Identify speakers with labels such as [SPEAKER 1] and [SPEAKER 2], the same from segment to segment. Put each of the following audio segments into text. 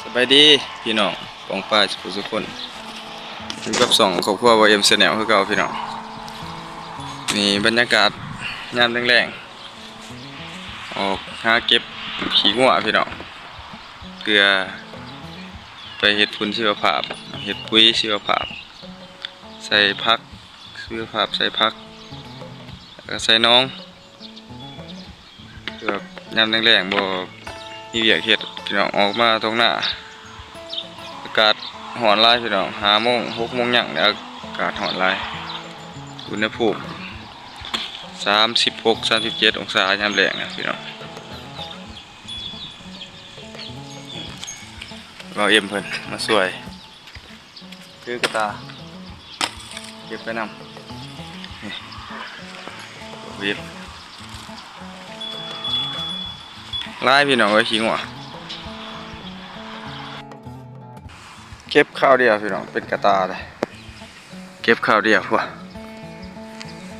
[SPEAKER 1] สบายดีพี่น้องปองป้าทุกคนอยู่กับ2ครอบครัวบ่เอ็มแนลคือเก่าพี่น้องนี่บรรยากาศยามแรงๆออกหาเก็บขี้งัวพี่น้องเกลือไปเฮ็ดฝุ่นชีวภาพเฮ็ดปุ๋ยชีวภาพใส่ผักชีวภาพใส่ผักแล้วก็ใส่น้องแบบยามแรงๆบ่มีเวียกเฮ็ดพี่น้องออกมาตรงหน้าอากาศร้อนหลายพี่น้อง5 โมง 6 โมงหยังเนี่ยอากาศร้อนหลายอุณหภูมิ36 37องศายามแลงนะพี่น้องเราเอ็มเพิ่นมาช่วยคือกระตาเก็บไปนำนี่วิบลายพี่น้องไว้ขี้งัวเก็บข้าวเดียวพี่น้องเป็นกระตาเลยเก็บข้าวเดียวพวก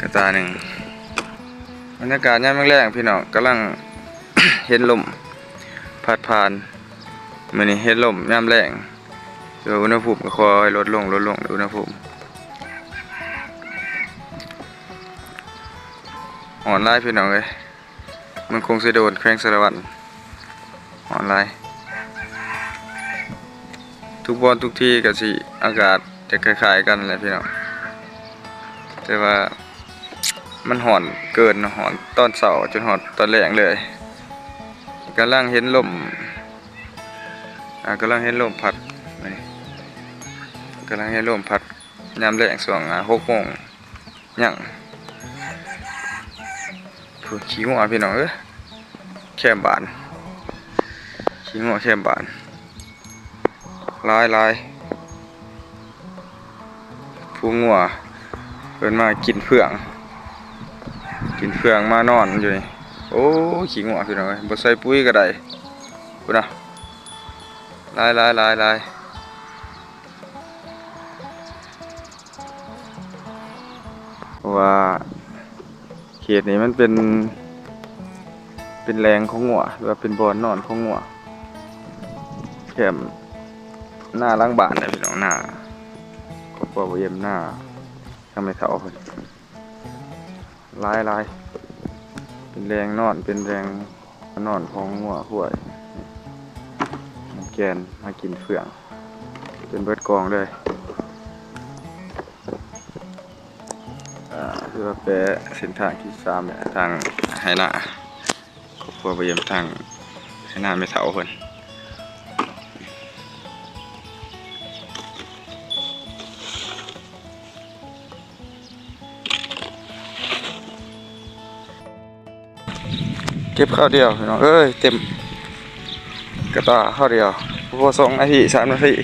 [SPEAKER 1] กระตาหนึ่งบรรยากาศยามแรงๆพี่น้องกำลัง เห็นลมพัดผ่านมื้อนี้เห็นลมยามแรงเดี๋ยวอุณหภูมิก็ค่อยลดลงอุณหภูมิอ่อนหลายพี่น้องเอ้ยมันคงสิโดนแขวงสารวัตรอ่อนหลายทุกบอนทุกที่ก็สิอากาศจะคล้ายๆกันแหละพี่น้องแต่ว่ามันหอนเกินหอนตอนเช้าจนหอนตอนแลงเลยกำลังเห็นลมกำลังเห็นลมพัดกำลังเห็นลมพัดยามแลงช่วง6 โมงยังพูดขี้งัวพี่น้องแคมบานขี้งัวแคมบานลายผู้งัวเพิ่นมากินเฟืองมานอนอยู่นี่โอ้ขี้งัวพี่น้องบ่ใส่ปุ๋ยก็ได้พุ่นน่ะลายว่าเขตนี้มันเป็นแรงของงัวหรือว่าเป็นบ่อนนอนของงัวแคมหน้าล้างบ้านได้พี่น้องหน้าครอบครัวบ่เยี่ยมหน้าทำให้เฒ่าเพิ่นลายเป็นแรงนอนเป็นแรงนอนของงัวห้วยมันแกนมากินเฟืองเป็นเบิดกองเลยคือว่าแปะเส้นทางที่3เนี่ยทางไหหน้าครอบครัวบ่เยี่ยมทางไหหน้าไม่เฒ่าเพิ่นเก็บข้าวเดียวพี่น้องเอ้ยเต็มกระตาข้าวเดียวพอ2 นาที 3 นาที